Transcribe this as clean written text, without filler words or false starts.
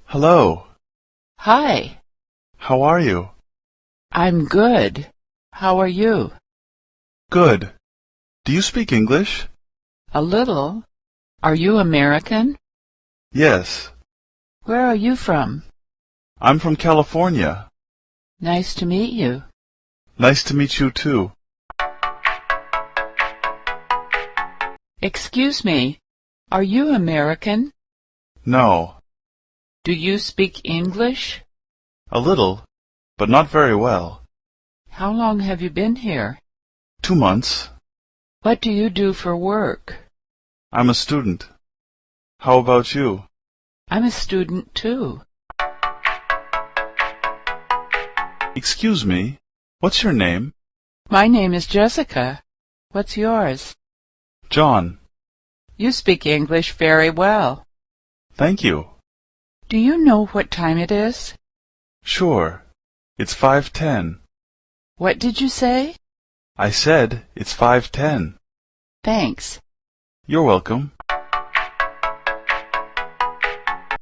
Hello. Hi, How are you? I'm good. How are you? Good. Do you speak English? A little. Are you American? Yes. Where are you from? I'm from California. Nice to meet you. Nice to meet you too. Excuse me, are you American? No. Do you speak English? A little, but not very well. How long have you been here? 2 months. What do you do for work? I'm a student. How about you? I'm a student too. Excuse me. What's your name? My name is Jessica. What's yours? John. You speak English very well. Thank you. Do you know what time it is? Sure. It's 5:10. What did you say? I said it's 5:10. Thanks. You're welcome.